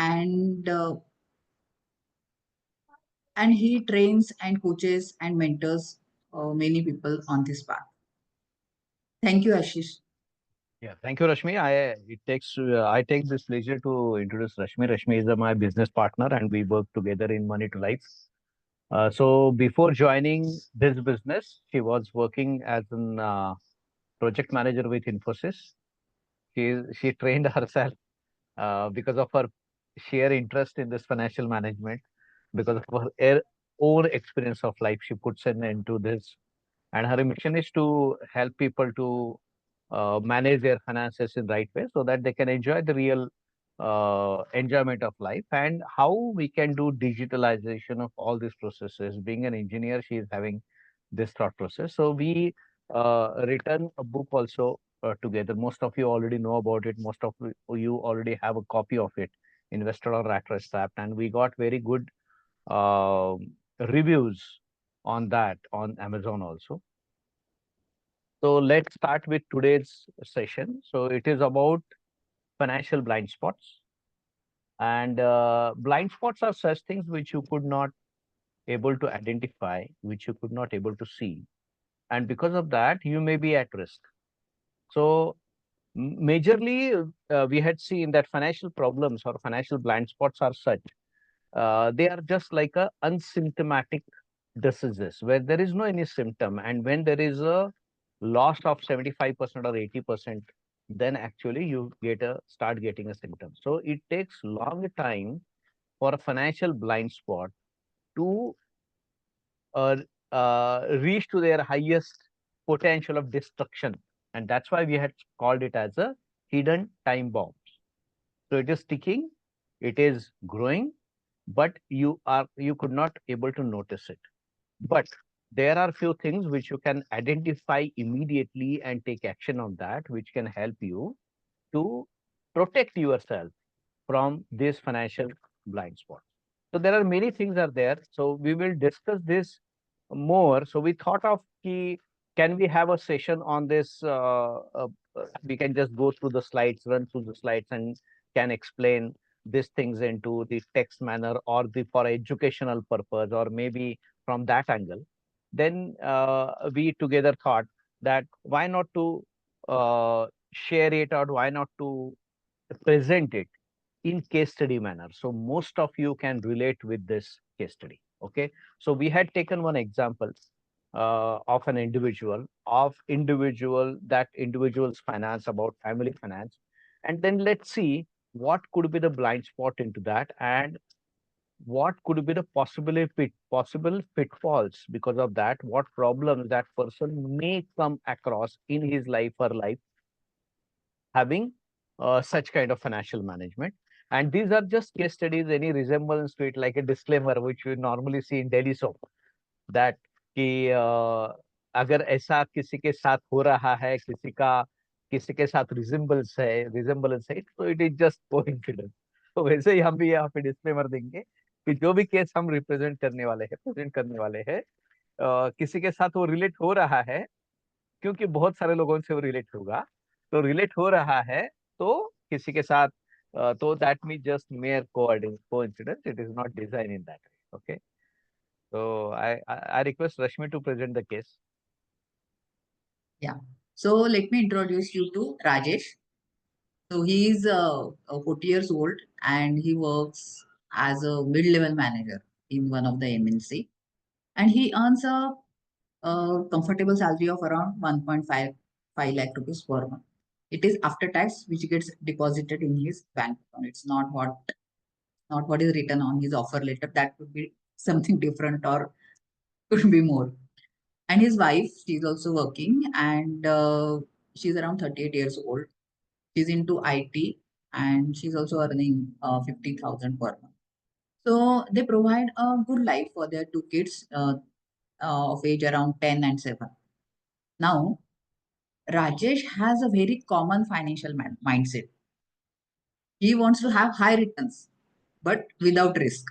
and and he trains and coaches and mentors many people on this path. Thank you, Ashish. Yeah, thank you, Rashmi. I take this pleasure to introduce Rashmi. Rashmi is my business partner, and we work together in Money to Life. So before joining this business, she was working as an project manager with Infosys. She trained herself because of her sheer interest in this financial management, because of her own experience of life. She puts in into this, and her mission is to help people to manage their finances in right way so that they can enjoy the real enjoyment of life, and how we can do digitalization of all these processes. Being an engineer, she is having this thought process. So we written a book also together. Most of you already know about it. Most of you already have a copy of it, Investor or Rat Race Trap, and we got very good uh, reviews on that on Amazon also. So let's start with today's session. So it is about financial blind spots. And blind spots are such things which you could not able to identify, which you could not able to see. And because of that, you may be at risk. So majorly, we had seen that financial problems or financial blind spots are such. They are just like a unsymptomatic diseases where there is no any symptom, and when there is a loss of 75% or 80%, then actually you start getting a symptom. So it takes long time for a financial blind spot to uh, reach to their highest potential of destruction, and that's why we had called it as a hidden time bomb. So it is ticking, it is growing, but you could not able to notice it. But there are few things which you can identify immediately and take action on that, which can help you to protect yourself from this financial blind spot. So there are many things are there. So we will discuss this more. So we thought of can we have a session on this? We can just go through the slides, run through the slides, and can explain these things into the text manner or the for educational purpose, or maybe from that angle. Then we together thought that why not to share it, or why not to present it in case study manner, so most of you can relate with this case study. Okay, so we had taken one example of an individual, that individual's finance, about family finance, and then let's see what could be the blind spot into that, and what could be the possible pitfalls because of that, what problems that person may come across in his life or life having such kind of financial management. And these are just case studies, any resemblance to it, like a disclaimer which we normally see in Delhi soap, that कि अगर ऐसा किसी के साथ हो रहा है, किसी के साथ रिजेम्बलेंस है, तो इट इज जस्ट कोइंसिडेंस। तो वैसे ही हम भी यहाँ पे डिस्क्लेमर देंगे कि जो भी केस हम प्रेजेंट करने वाले हैं, किसी के साथ वो रिलेट हो रहा है, क्योंकि बहुत सारे लोगों से वो रिलेट होगा, तो रिलेट हो रहा है, तो किसी के साथ तो that mean just mayor coincidence, it is not design in that way. Okay, so I request Rashmi to present the case. Yeah. So let me introduce you to Rajesh. So he is 40 years old and he works as a mid-level manager in one of the MNC. And he earns a comfortable salary of around 1.55 lakh rupees per month. It is after tax, which gets deposited in his bank account. It's not what is written on his offer letter. That could be something different or could be more. And his wife, she's also working, and she's around 38 years old. She's into IT, and she's also earning 50,000 per month. So they provide a good life for their two kids of age around 10 and 7. Now, Rajesh has a very common financial mindset. He wants to have high returns, but without risk.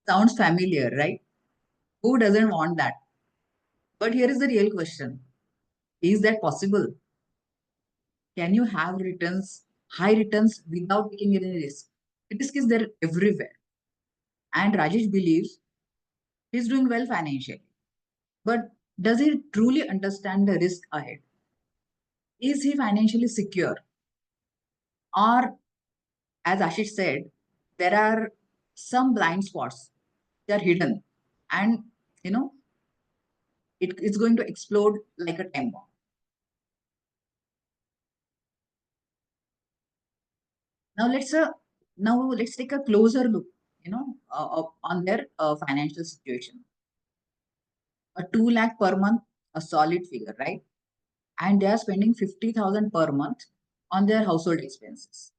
Sounds familiar, right? Who doesn't want that? But here is the real question. Is that possible? Can you have returns high returns without taking any risk. Risk is there everywhere. And Rajesh believes he's doing well financially. But does he truly understand the risk ahead? Is he financially secure? Or, as Ashish said, there are some blind spots. They are hidden. And, you know, it's going to explode like a time bomb. Now let's take a closer look, on their financial situation. A 2 lakh per month, a solid figure, right? And they are spending 50,000 per month on their household expenses,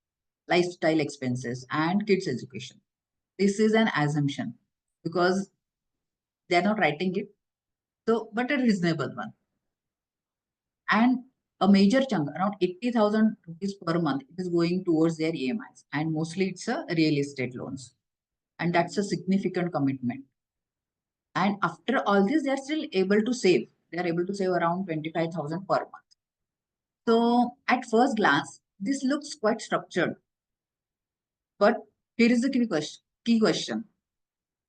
lifestyle expenses, and kids' education. This is an assumption because they are not writing it. So, but a reasonable one. And a major chunk, around 80,000 rupees per month, it is going towards their EMIs. And mostly it's a real estate loans. And that's a significant commitment. And after all this, they are still able to save. They are able to save around 25,000 per month. So at first glance, this looks quite structured. But here is the key question.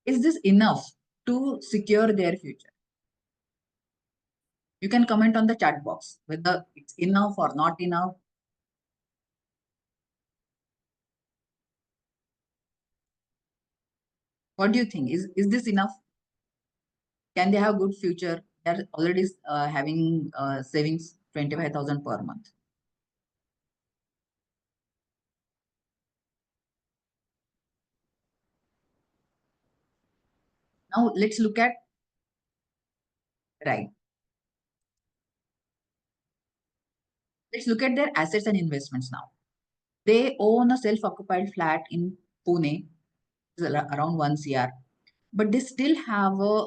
Is this enough to secure their future? You can comment on the chat box whether it's enough or not enough. What do you think? Is this enough? Can they have good future? They're already having savings 25,000 per month. Now let's look at right. Let's look at their assets and investments now. They own a self-occupied flat in Pune, around 1 CR, but they still have a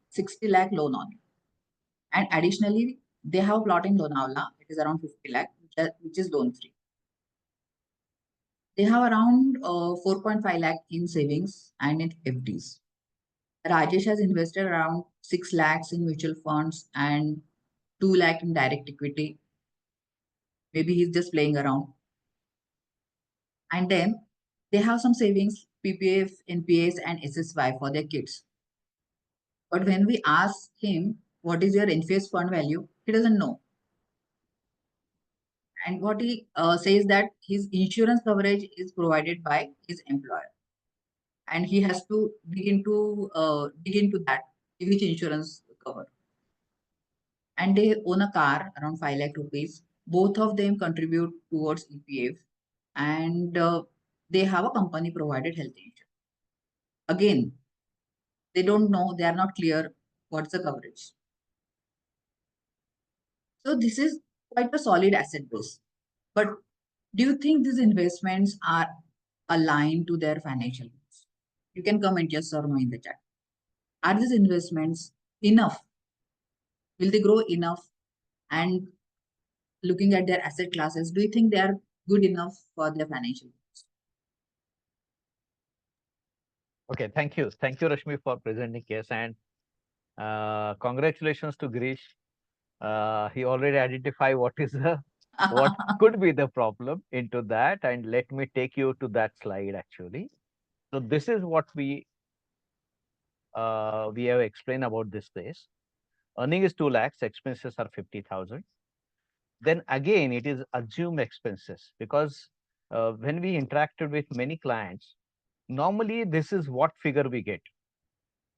60 lakh loan on it. And additionally, they have a plot in Lonavala, it is around 50 lakh, which is loan free. They have around 4.5 lakh in savings and in FDs. Rajesh has invested around 6 lakhs in mutual funds and 2 lakh in direct equity. Maybe he's just playing around. And then they have some savings, PPF, NPS, and SSY for their kids. But when we ask him, what is your NPS fund value? He doesn't know. And what he says that his insurance coverage is provided by his employer. And he has to dig into that, which insurance cover. And they own a car around 5 lakh rupees. Both of them contribute towards EPF and they have a company provided health insurance. Again, they don't know, they are not clear what's the coverage. So this is quite a solid asset base. But do you think these investments are aligned to their financial goals? You can comment yes or no in the chat. Are these investments enough? Will they grow enough? And looking at their asset classes, do you think they are good enough for their financial goals? Okay, thank you. Thank you, Rashmi, for presenting case. And congratulations to Girish. He already identified what is the what could be the problem into that. And let me take you to that slide actually. So this is what we have explained about this case. Earning is 2 lakhs, expenses are 50,000. Then again, it is assumed expenses because when we interacted with many clients, normally this is what figure we get.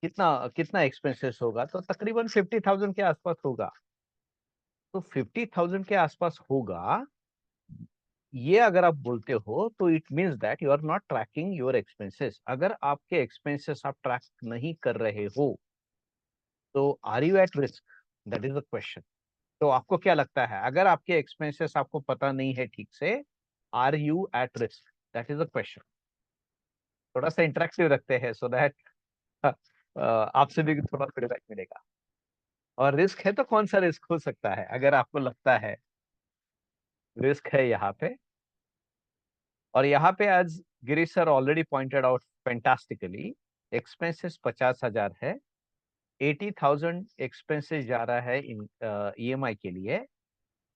कितना कितना expenses होगा तो तकरीबन 50,000 के आसपास होगा. तो 50,000 के आसपास होगा, ये अगर आप बोलते हो तो it means that you are not tracking your expenses. अगर आपके एक्सपेंसेस आप ट्रैक नहीं कर रहे हो तो are you at risk? That is the question. तो आपको क्या लगता है, अगर आपके एक्सपेंसेस आपको पता नहीं है ठीक से, are you at risk? That is the question. थोड़ा सा इंटरेक्टिव रखते हैं सो दैट आपसे भी थोड़ा फीडबैक मिलेगा. और रिस्क है तो कौन सा रिस्क हो सकता है अगर आपको लगता है रिस्क है यहाँ पे. और यहाँ पे आज Girish sir already pointed out fantastically, expenses 50,000 है, 80,000 एक्सपेंसेस जा रहा है इन EMI के लिए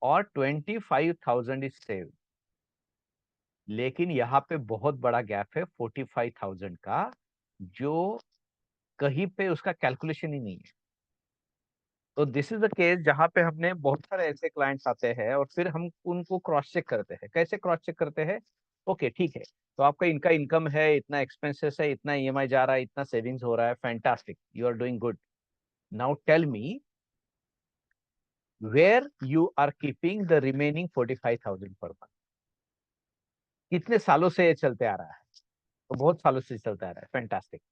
और 25,000 इज सेव. लेकिन यहाँ पे बहुत बड़ा गैप है 45,000 का, जो कहीं पे उसका कैलकुलेशन ही नहीं है। तो दिस इज द केस जहां पे हमने बहुत सारे ऐसे क्लाइंट्स आते हैं और फिर हम उनको क्रॉस चेक करते हैं। कैसे क्रॉस चेक करते हैं? ओके ठीक है, तो आपका इनका इनकम है, इतना एक्सपेंसेस है, इतना ईएमआई जा रहा है, इतना सेविंग्स हो रहा है, fantastic, you are doing good. Now tell me where you are keeping the remaining 45,000 per month. कितने सालों से ये चलते आ रहा है? तो बहुत सालों से चलता आ रहा है, फैंटास्टिक।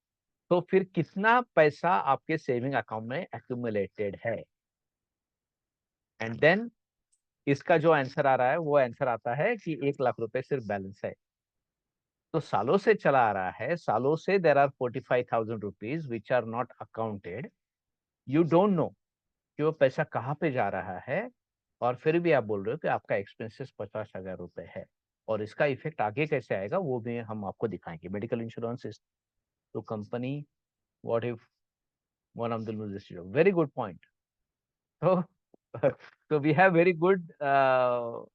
तो फिर कितना पैसा आपके सेविंग अकाउंट में एक्यूमुलेटेड है? एंड देन इसका जो आंसर आ रहा है वो आंसर आता है कि 1 लाख रुपए सिर्फ बैलेंस है। तो सालों से चला आ रहा है, सालों से there are 45,000 rupees which are not accounted. You don't know कि वो पैसा कहाँ पे जा रहा है, और फिर भी आप बोल रहे हो कि आपका एक्सपेंसेस 50,000 रुपए है। और इसका इफेक्ट आगे कैसे आएगा वो भी हम आपको दिखाएंगे। Medical insurance is to company, what if one of the loses your, very good point. तो तो we have very good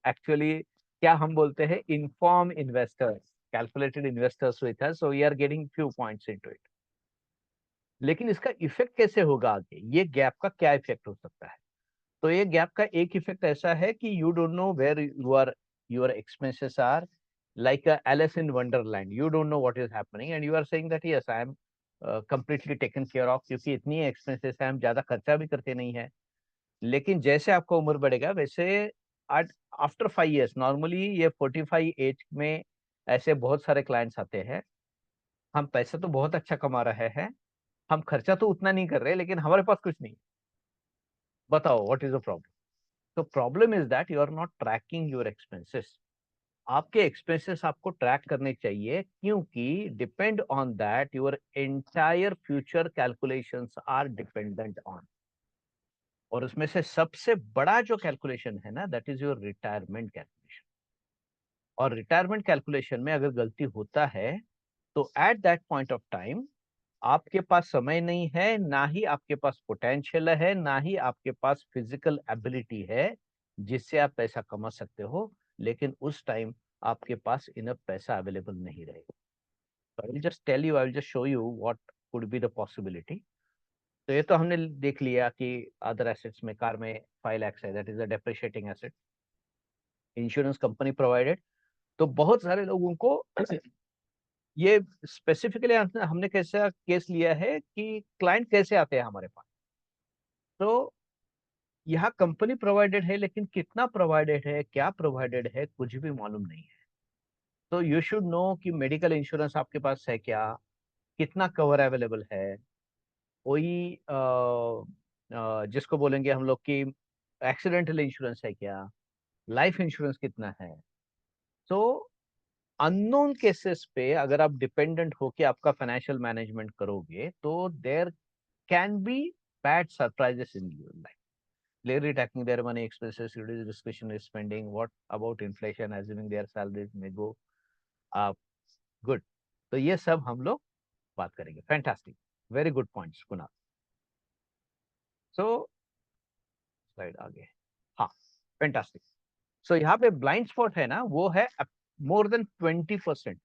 actually, क्या हम बोलते हैं, inform investors, calculated investors with us, so we are getting few points into it. लेकिन इसका effect कैसे होगा आगे, ये गैप का क्या इफेक्ट हो सकता है? तो ये गैप का एक इफेक्ट ऐसा है कि you don't know where your expenses are, like a Alice in Wonderland. You don't know what is happening and you are saying that yes, I am completely taken care of, क्योंकि इतनी expenses है, हम ज्यादा खर्चा भी करते नहीं है। लेकिन जैसे आपका उम्र बढ़ेगा वैसे आफ्टर 5 इयर्स, नॉर्मली ये 45 एज में ऐसे बहुत सारे क्लाइंट्स आते हैं। हम पैसा तो बहुत अच्छा कमा रहे हैं, हम खर्चा तो उतना नहीं कर रहे, लेकिन हमारे पास कुछ नहीं। बताओ व्हाट इज द प्रॉब्लम? तो problem is that you are not tracking your expenses. आपके एक्सपेंसेस आपको ट्रैक करने चाहिए, क्योंकि depend on that your entire future calculations are dependent on. और उसमें से सबसे बड़ा जो कैलकुलेशन है ना, that is your retirement calculation. और रिटायरमेंट कैलकुलेशन में अगर गलती होता है तो at that point of time आपके पास समय नहीं है, ना ही आपके पास पोटेंशियल है, ना ही आपके पास फिजिकल एबिलिटी है जिससे आप पैसा कमा सकते हो। लेकिन उस टाइम आपके पास इनफ पैसा अवेलेबल नहीं रहेगा। I will just tell you, I will just show you what could be the possibility. तो ये तो हमने देख लिया कि अदर एसेट्स में कार में 5 लाख है, that is a depreciating asset, insurance company provided. तो बहुत सारे लोगों को ये स्पेसिफिकली हमने कैसा केस लिया है कि क्लाइंट कैसे आते हैं हमारे पास। तो यहाँ कंपनी प्रोवाइडेड है, लेकिन कितना प्रोवाइडेड है, क्या प्रोवाइडेड है, कुछ भी मालूम नहीं है। तो यू शुड नो कि मेडिकल इंश्योरेंस आपके पास है क्या, कितना कवर अवेलेबल है, कोई जिसको बोलेंगे हम लोग कि एक्सीडेंटल इंश्योरेंस है क्या, लाइफ इंश्योरेंस कितना है। तो अननोन केसेस पे अगर आप डिपेंडेंट होके आपका फाइनेंशियल मैनेजमेंट करोगे तो there can be bad surprises in your life. Clearly tracking their money expenses, reduce discretionary spending. What about inflation? Assuming their salaries may go up. Good. तो ये सब हम लोग बात करेंगे। Fantastic, very good points Kunal. So slide आगे, हाँ, fantastic. सो यहाँ पे ब्लाइंड स्पॉट है ना, वो है मोर देन 20%।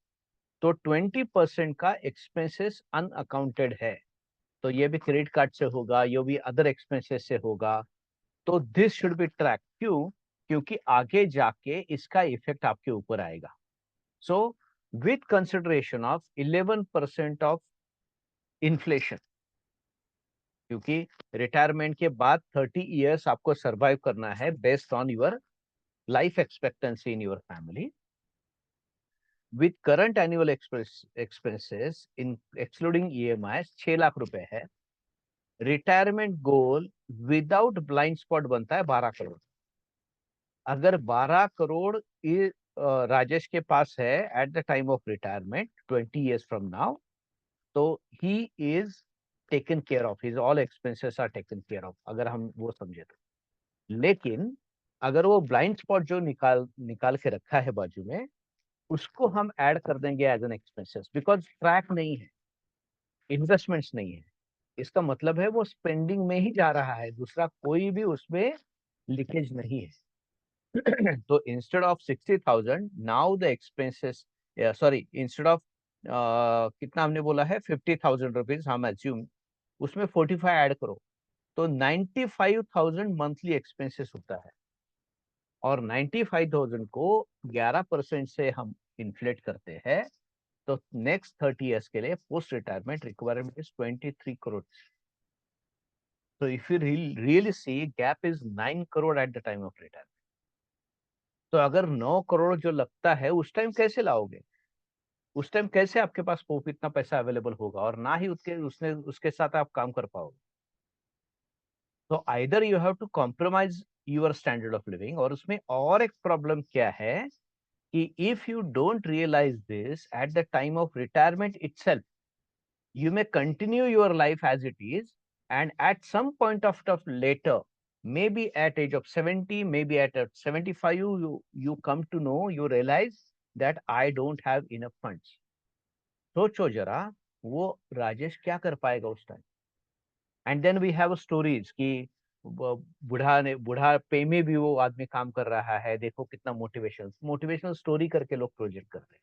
तो 20% का एक्सपेंसेस अनअकाउंटेड है। तो ये भी क्रेडिट कार्ड से होगा, ये भी अदर एक्सपेंसेस से होगा। तो दिस शुड बी ट्रैक। क्यों? क्योंकि आगे जाके इसका इफेक्ट आपके ऊपर आएगा। So with consideration of 11% of inflation, क्योंकि रिटायरमेंट के बाद 30 इयर्स आपको सरवाइव करना है based on your life expectancy in your family. With current annual expenses in excluding EMI 6 lakh रुपए है। रिटायरमेंट गोल विदाउट ब्लाइंड स्पॉट बनता है 12 करोड़। अगर 12 करोड़ राजेश के पास है at the time of retirement 20 years from now, तो he is taken care of, his all expenses are taken care of, अगर हम वो समझे तो। लेकिन अगर वो ब्लाइंड स्पॉट जो निकाल निकाल के रखा है बाजू में, उसको हम ऐड कर देंगे as an expenses, because track नहीं है, इन्वेस्टमेंट्स नहीं है। इसका मतलब है वो स्पेंडिंग में ही जा रहा है, दूसरा कोई भी उसमें लीकेज नहीं है। तो instead of 60,000 now the expenses, sorry, instead of कितना हमने बोला है 50,000 रुपीज, हम एज्यूम उसमें 45 ऐड करो तो 95,000 मंथली एक्सपेंसेस होता है। और 95,000 को 11% से हम इन्फ्लेट करते हैं, तो नेक्स्ट 30 इयर्स के लिए post retirement requirement is 23 crore. So if you really see, gap is 9 crore at the time of retirement. तो अगर 9 करोड़ जो लगता है उस टाइम कैसे लाओगे? उस टाइम कैसे आपके पास वो इतना पैसा अवेलेबल होगा, और ना ही उसके साथ आप काम कर पाओगे। तो either you have to compromise your standard of living. और उसमें और एक प्रॉब्लम क्या है कि if you don't realise this at the time of retirement itself, you may continue your life as it is, and at some point of later, maybe at age of 70, maybe at 75, you come to know, you realize that I don't have enough funds. सोचो जरा, वो राजेश क्या कर पाएगा उस time. And then we have stories कि बुढ़ापे में भी वो आदमी काम कर रहा है, देखो कितना मोटिवेशनल स्टोरी करके लोग प्रोजेक्ट कर रहे हैं।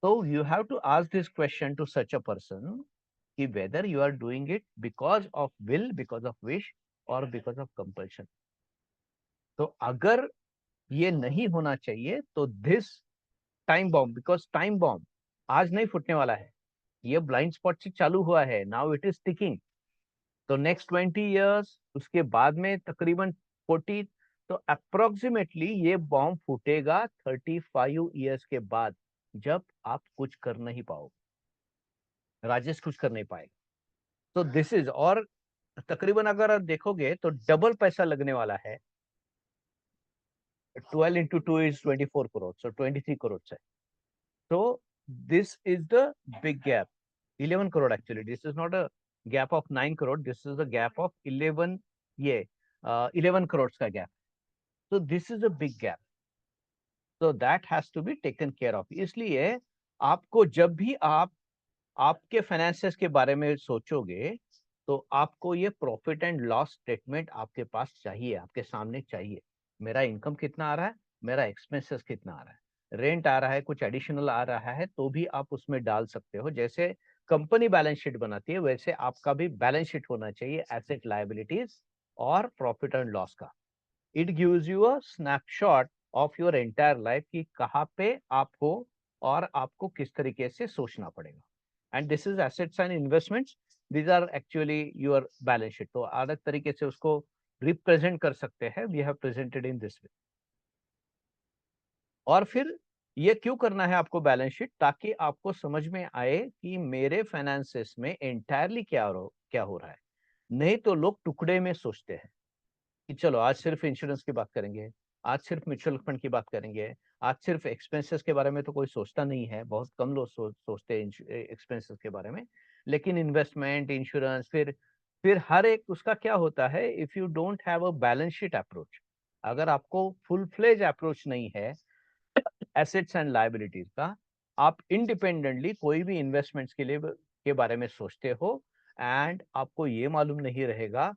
So you have to ask this question to such a person, कि whether you are doing it because of will, because of wish, or because of compulsion. तो अगर ये नहीं होना चाहिए तो this time bomb, because time bomb आज नहीं फूटने वाला है, ये ब्लाइंड स्पॉट से चालू हुआ है, now it is ticking. तो नेक्स्ट 20 इयर्स, उसके बाद में तकरीबन 40, तो अप्रोक्सीमेटली ये बॉम्ब फूटेगा 35 इयर्स के बाद, जब आप कुछ कर नहीं पाओगे, राजेश कुछ कर नहीं पाएगा। तो दिस इज, और तकरीबन अगर आप देखोगे तो डबल पैसा लगने वाला है। 12 into 2 is 24 crore, so 23 crore है। तो this is the big gap, 11 crore actually. This is not a gap of 9 crore, this is a gap of 11, ये 11 crores का gap. So this is a big gap. So that has to be taken care of. इसलिए आपको जब भी आप आपके finances के बारे में सोचोगे, तो आपको ये प्रॉफिट एंड लॉस स्टेटमेंट आपके पास चाहिए, आपके सामने चाहिए। मेरा इनकम कितना आ रहा है, मेरा एक्सपेंसेस कितना आ रहा है, रेंट आ रहा है, कुछ एडिशनल आ रहा है, तो भी आप उसमें डाल सकते हो। जैसे कंपनी बैलेंस शीट बनाती है, वैसे आपका भी बैलेंस शीट होना चाहिए, एसेट लायबिलिटीज और प्रॉफिट एंड लॉस का। It gives you a snapshot of your entire life कि कहाँ पे आप हो और आपको किस तरीके से सोचना पड़ेगा। And this is assets and investments, these are actually your balance sheet. तो अलग तरीके से उसको रिप्रेजेंट कर सकते हैं, we have presented in this way. और फिर ये क्यों करना है आपको बैलेंस शीट, ताकि आपको समझ में आए कि मेरे फाइनेंसेस में एंटायरली क्या हो रहा है। नहीं तो लोग टुकड़े में सोचते हैं कि चलो आज सिर्फ इंश्योरेंस की बात करेंगे, आज सिर्फ म्यूचुअल फंड की बात करेंगे, आज सिर्फ एक्सपेंसेस के बारे में तो कोई सोचता नहीं है, बहुत कम लोग सोचते हैं एक्सपेंसेस के बारे में। लेकिन इन्वेस्टमेंट, इंश्योरेंस, फिर हर एक उसका क्या होता है, if you don't have a balance sheet approach, अगर आपको फुल फ्लेज अप्रोच नहीं है एसेट्स एंड लायबिलिटीज का, आप इंडिपेंडेंटली कोई भी इन्वेस्टमेंट्स के बारे में सोचते हो, एंड आपको ये मालूम नहीं रहेगा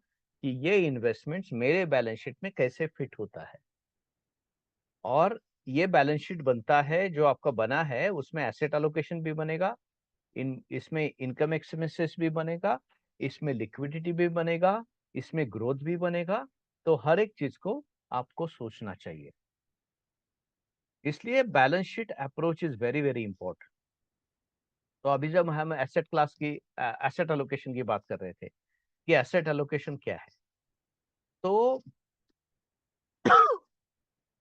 कि ये इन्वेस्टमेंट्स मेरे बैलेंस शीट में कैसे फिट होता है। और ये बैलेंस शीट बनता है, जो आपका बना है उसमें एसेट एलोकेशन भी बनेगा, इसमें इनकम एक्सपेंसेस भी बनेगा, इसमें लिक्विडिटी भी बनेगा, इसमें ग्रोथ भी बनेगा। तो हर एक चीज को आपको सोचना चाहिए, इसलिए balance sheet approach is very very important. तो अभी जब हम एसेट एलोकेशन की बात कर रहे थे कि एसेट एलोकेशन क्या है, तो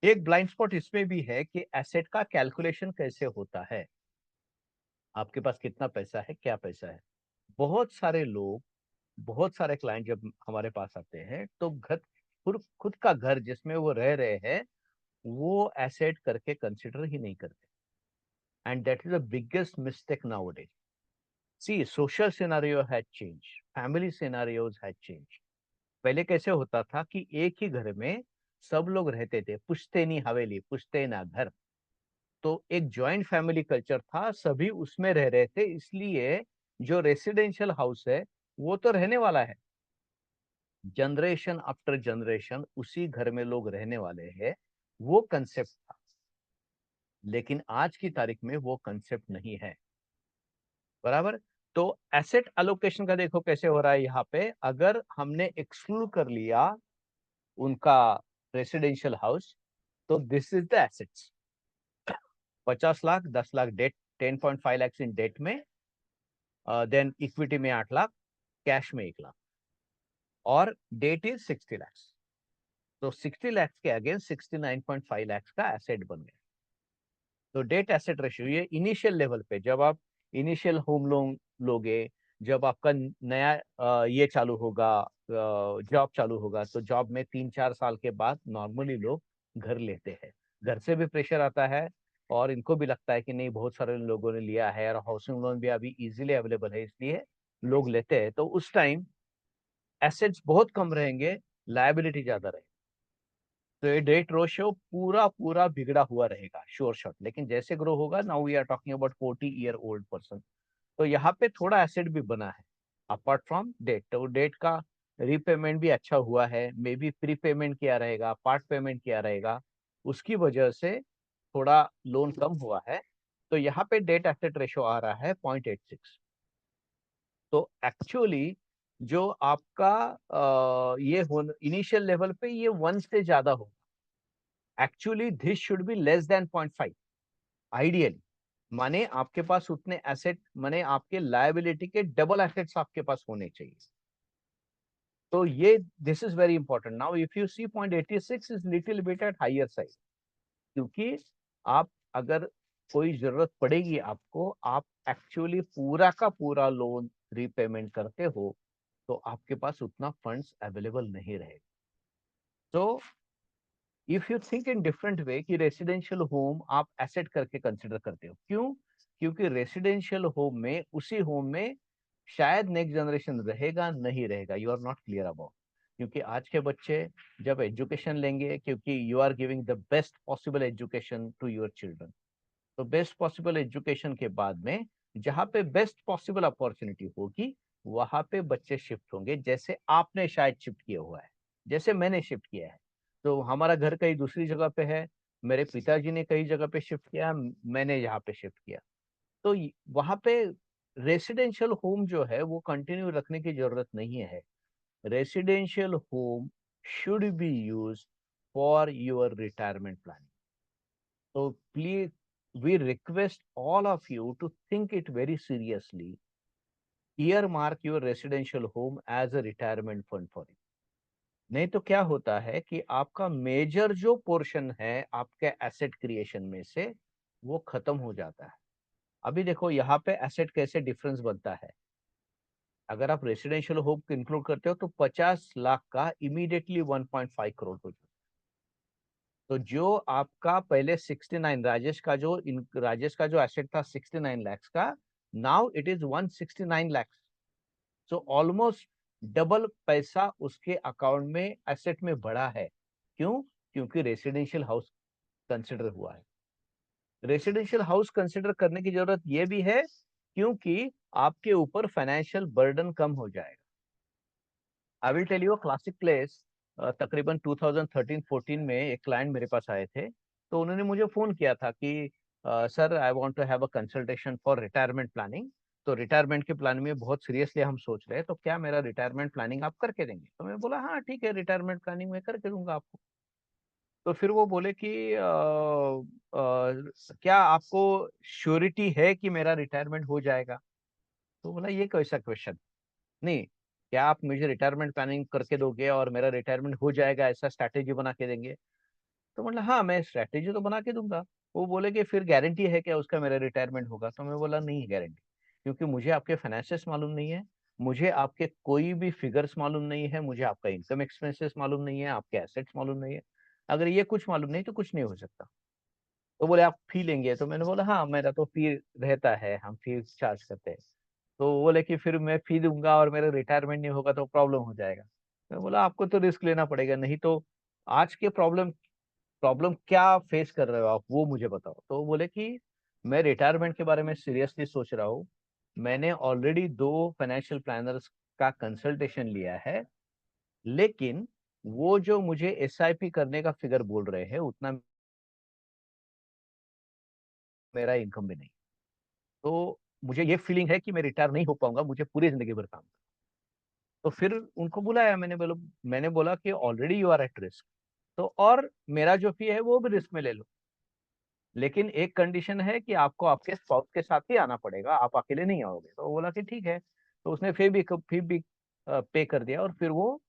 एक ब्लाइंड स्पॉट इसमें भी है कि एसेट का कैलकुलेशन कैसे होता है, आपके पास कितना पैसा है, क्या पैसा है। बहुत सारे लोग, बहुत सारे क्लाइंट जब हमारे पास आते हैं, तो खुद का घर जिसमें वो रह रहे हैं, वो एसेट करके कंसिडर ही नहीं करते। And that is the biggest mistake nowadays. See, social scenario has change, family scenarios has change. पहले कैसे होता था कि एक ही घर में सब लोग रहते थे, पुश्तैनी हवेली, पुश्तैना घर। तो एक जॉइंट फैमिली कल्चर था, सभी उसमें रह रहे थे, इसलिए जो रेसिडेंशियल हाउस है वो तो रहने वाला है, जनरेशन आफ्टर जनरेशन उसी घर में लोग रहने वाले हैं, वो कंसेप्ट था। लेकिन आज की तारीख में वो कंसेप्ट नहीं है, बराबर। तो एसेट अलोकेशन का देखो कैसे हो रहा है यहाँ पे। अगर हमने एक्सक्लूड कर लिया उनका रेसिडेंशियल हाउस, तो this is the assets. 50 lakh, 10 lakh debt, 10.5 lakh in debt में, देन इक्विटी में 8 लाख, कैश में 1 लाख, और डेट इज 60 लाख। तो 60 लाख के अगेंस्ट 69.5 लाख का एसेट बन गया। तो डेट एसेट रेशियो ये इनिशियल लेवल पे, जब आप इनिशियल होम लोन लोगे, जब आपका नया ये चालू होगा, जॉब चालू होगा, तो जॉब में 3-4 साल के बाद नॉर्मली लोग घर लेते हैं। घर से भी प्रेशर आता है, और इनको भी लगता है कि नहीं बहुत सारे लोगों ने लिया है, और हाउसिंग लोन भी अभी इजीली अवेलेबल है, इसलिए लोग लेते हैं। तो उस टाइम एसेट्स बहुत कम रहेंगे, लायबिलिटी ज्यादा रहेगी। तो ये डेट रेशियो पूरा पूरा बिगड़ा हुआ रहेगा श्योर शॉट। लेकिन जैसे ग्रो होगा, now we are talking about 40 year old person, तो यहाँ पे थोड़ा एसेट भी बना है अपार्ट फ्रॉम डेट। तो डेट का रीपेमेंट भी अच्छा हुआ है, मे बी प्री पेमेंट किया रहेगा, पार्ट पेमेंट किया रहेगा, उसकी वजह से थोड़ा लोन कम हुआ है। तो यहाँ पे डेट एसेट रेशियो आ रहा है 0.86। तो एक्चुअली जो आपका ये इनिशियल लेवल पे ये 1 से ज्यादा हो, actually this should be less than 0.5 ideally. माने आपके पास उतने एसेट, माने आपके लायबिलिटी के डबल एसेट्स आपके पास होने चाहिए। तो ये this is very important. Now if you see 0.86 is little bit at higher side, क्योंकि आप अगर कोई जरूरत पड़ेगी आपको, आप एक्चुअली पूरा का पूरा लोन रीपेमेंट करते हो, तो आपके पास उतना फंड्स अवेलेबल नहीं रहेगा। तो if you think in different way कि रेसिडेंशियल होम आप एसेट करके कंसिडर करते हो, क्यों? क्योंकि रेसिडेंशियल होम में, उसी होम में शायद नेक्स्ट जनरेशन रहेगा नहीं रहेगा, you are not clear about. क्योंकि आज के बच्चे जब एजुकेशन लेंगे, क्योंकि you are giving the best possible education to your children, तो बेस्ट पॉसिबल एजुकेशन के बाद में जहाँ पे बेस्ट पॉसिबल अपॉर्चुनिटी होगी, वहां पे बच्चे शिफ्ट होंगे, जैसे आपने शायद शिफ्ट किया हुआ है, जैसे मैंने शिफ्ट किया है। तो हमारा घर कहीं दूसरी जगह पे है, मेरे पिताजी ने कई जगह पे शिफ्ट किया, मैंने यहाँ पे शिफ्ट किया। तो वहां पे रेसिडेंशियल होम जो है वो कंटिन्यू रखने की जरूरत नहीं है। Residential home should be use for your retirement planning. So please, we request all of you to think it very seriously. Earmark your residential home as a retirement fund for you. नहीं तो क्या होता है कि आपका major जो portion है आपके एसेट क्रिएशन में से, वो खत्म हो जाता है। अभी देखो यहाँ पे एसेट कैसे डिफरेंस बनता है। अगर आप रेसिडेंशियल होम इंक्लूड करते हो, तो 50 लाख का इमीडिएटली 1.5 करोड़ हो जाता है। तो जो आपका पहले 69, राजेश का जो एसेट था 69 लाख का, now it is 169 lakh. So almost double पैसा उसके अकाउंट में एसेट में बढ़ा है। क्यों? क्योंकि रेसिडेंशियल हाउस कंसिडर हुआ है। रेसिडेंशियल हाउस कंसिडर करने की जरूरत यह भी है क्योंकि आपके ऊपर फाइनेंशियल बर्डन कम हो जाएगा। I will tell you a classic case. तकरीबन 2013-14 में एक क्लाइंट मेरे पास आए थे, तो उन्होंने मुझे फोन किया था कि sir I want to have a consultation for retirement planning. तो रिटायरमेंट के प्लान में बहुत सीरियसली हम सोच रहे हैं, तो क्या मेरा रिटायरमेंट प्लानिंग आप करके देंगे? तो मैं बोला हाँ ठीक है, रिटायरमेंट प्लानिंग मैं करके दूंगा आपको। तो फिर वो बोले कि क्या आपको श्योरिटी है कि मेरा रिटायरमेंट हो जाएगा? तो बोला ये कैसा क्वेश्चन, नहीं, क्या आप मुझे रिटायरमेंट प्लानिंग करके दोगे और मेरा रिटायरमेंट हो जाएगा, ऐसा स्ट्रैटेजी बना के देंगे? तो मतलब हाँ, मैं स्ट्रैटेजी तो बना के दूंगा। वो बोले कि फिर गारंटी है क्या उसका मेरा रिटायरमेंट होगा? तो मैं बोला नहीं गारंटी, क्योंकि मुझे आपके फाइनेंसेस मालूम नहीं है, मुझे आपके कोई भी फिगर्स मालूम नहीं है, मुझे आपका इनकम एक्सपेंसेस मालूम नहीं है, आपके एसेट्स मालूम नहीं है। अगर ये कुछ मालूम नहीं तो कुछ नहीं हो सकता। तो बोले आप फी लेंगे? तो मैंने बोला हाँ, मेरा तो फी रहता है, हम फी चार्ज करते हैं। तो वो बोले कि फिर मैं फी दूंगा और मेरा रिटायरमेंट नहीं होगा तो प्रॉब्लम हो जाएगा। मैं बोला आपको तो रिस्क लेना पड़ेगा, नहीं तो आज के प्रॉब्लम प्रॉब्लम क्या फेस कर रहे हो आप, वो मुझे बताओ। तो वो बोले कि मैं रिटायरमेंट के बारे में सीरियसली सोच रहा हूँ, मैंने ऑलरेडी 2 फाइनेंशियल प्लानर्स का कंसल्टेशन लिया है, लेकिन वो जो मुझे SIP करने का फिगर बोल रहे हैं उतना मेरा इनकम भी नहीं। तो मुझे ये फीलिंग है कि मैं रिटायर नहीं हो पाऊंगा, मुझे पूरी जिंदगी भर काम। तो फिर उनको बुलाया, मैंने बोला कि already you are at risk, तो और मेरा जो फी है वो भी रिस्क में ले लो, लेकिन एक कंडीशन है कि आपको आपके स्पाउस के साथ ही आना पड़ेगा, आप अकेले नहीं आओगे। तो वो बोला कि ठीक है। तो उसने फी भी पे कर दिया और फिर वो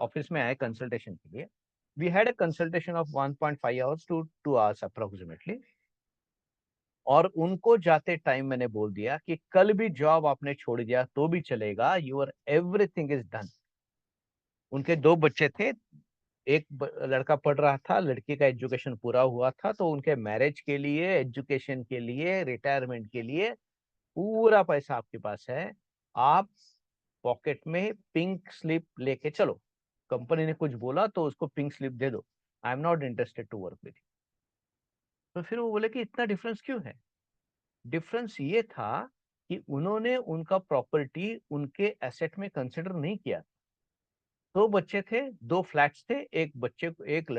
ऑफिस में आए कंसल्टेशन के लिए। We had a consultation of 1.5 hours to 2 hours approximately. और उनको जाते टाइम मैंने बोल दिया कि कल भी जॉब आपने छोड़ दिया तो भी चलेगा, यूर एवरीथिंग इज डन। उनके 2 बच्चे थे, लड़का पढ़ रहा था, लड़की का एजुकेशन पूरा हुआ था, तो उनके मैरिज के लिए, एजुकेशन के लिए, रिटायरमेंट के लिए पूरा पैसा आपके पास है। आप पॉकेट में पिंक स्लिप लेके चलो, कंपनी ने कुछ बोला तो उसको पिंक स्लिप दे दो, I am not interested to work with. तो फिर वो बोले कि इतना डिफरेंस क्यों है? डिफरेंस ये था कि उन्होंने उनका प्रॉपर्टी उनके एसेट में कंसिडर नहीं किया। 2 बच्चे थे, 2 फ्लैट्स थे, एक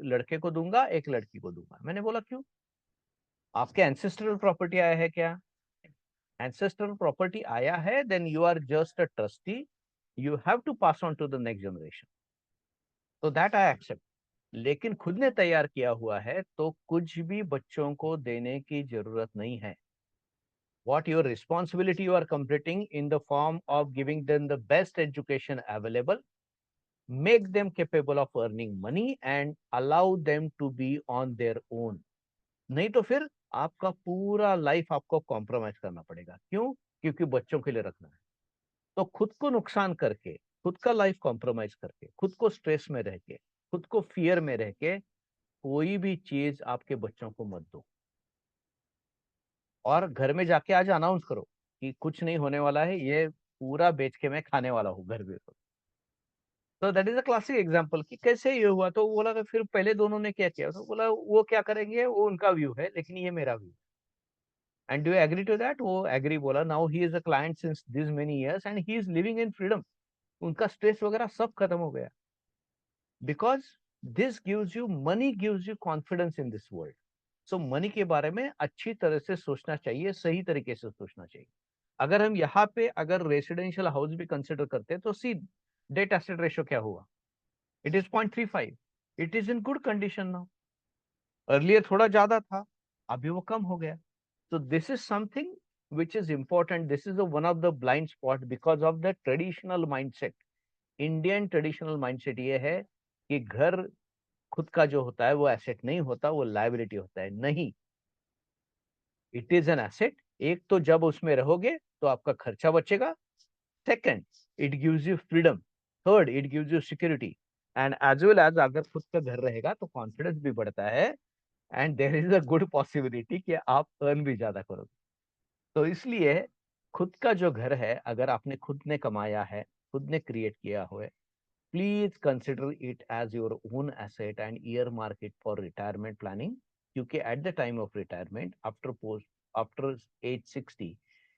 लड़के को दूंगा, एक लड़की को दूंगा। मैंने बोला क्यों? आपके एंसेस्ट्रल प्रॉपर्टी आया है क्या? एंसेस्ट्रल प्रॉपर्टी आया है, then you are just a trustee, you have to pass on to the next generation. तो दैट आई एक्सेप्ट। लेकिन खुद ने तैयार किया हुआ है तो कुछ भी बच्चों को देने की जरूरत नहीं है। What your responsibility you are completing in the form of giving them the best education available, make them capable of earning money and allow them to be on their own। नहीं तो फिर आपका पूरा लाइफ आपको compromise करना पड़ेगा। क्यों? क्योंकि बच्चों के लिए रखना है। तो खुद को नुकसान करके, खुद का लाइफ कॉम्प्रोमाइज करके, खुद को स्ट्रेस में रह के, खुद को फियर में रह के कोई भी चीज आपके बच्चों को मत दो। और घर में जाके आज अनाउंस करो कि कुछ नहीं होने वाला है, ये पूरा बेच के मैं खाने वाला हूँ घर में। तो that is a classic example कि कैसे ये हुआ। तो वो बोला कि फिर पहले दोनों ने क्या किया? तो बोला वो क्या करेंगे वो उनका व्यू है, लेकिन ये मेरा view. And do you agree to that? वो एग्री बोला। Now he is a client since this many years and he is living in freedom. उनका स्ट्रेस वगैरह सब खत्म हो गया। Because this gives you, money gives you confidence in this world. So money के बारे में अच्छी तरह से सोचना चाहिए, सही तरीके से सोचना चाहिए। अगर हम यहाँ पे अगर रेसिडेंशियल हाउस भी कंसिडर करते हैं तो सी डेट एसेट रेशियो क्या हुआ? It is 0.35। It is in good condition now. Earlier थोड़ा ज्यादा था, अभी वो कम हो गया। तो this is something which is important. This is one of the blind spot because of the traditional mindset. Indian traditional mindset ये है कि घर खुद का जो होता है वो एसेट नहीं होता, वो लायबिलिटी होता है। नहीं, इट इज एन एसेट। एक तो जब उसमें रहोगे तो आपका खर्चा बचेगा। Second, it gives you freedom. Third, it gives you security. And as well as अगर खुद का घर रहेगा तो कॉन्फिडेंस भी बढ़ता है। And there is a good possibility कि आप अर्न भी ज्यादा करोगे। तो इसलिए खुद का जो घर है, अगर आपने खुद ने कमाया है, खुद ने क्रिएट किया हुआ है, please consider it as your own asset and ear market for retirement planning. क्योंकि at the time of retirement after age 60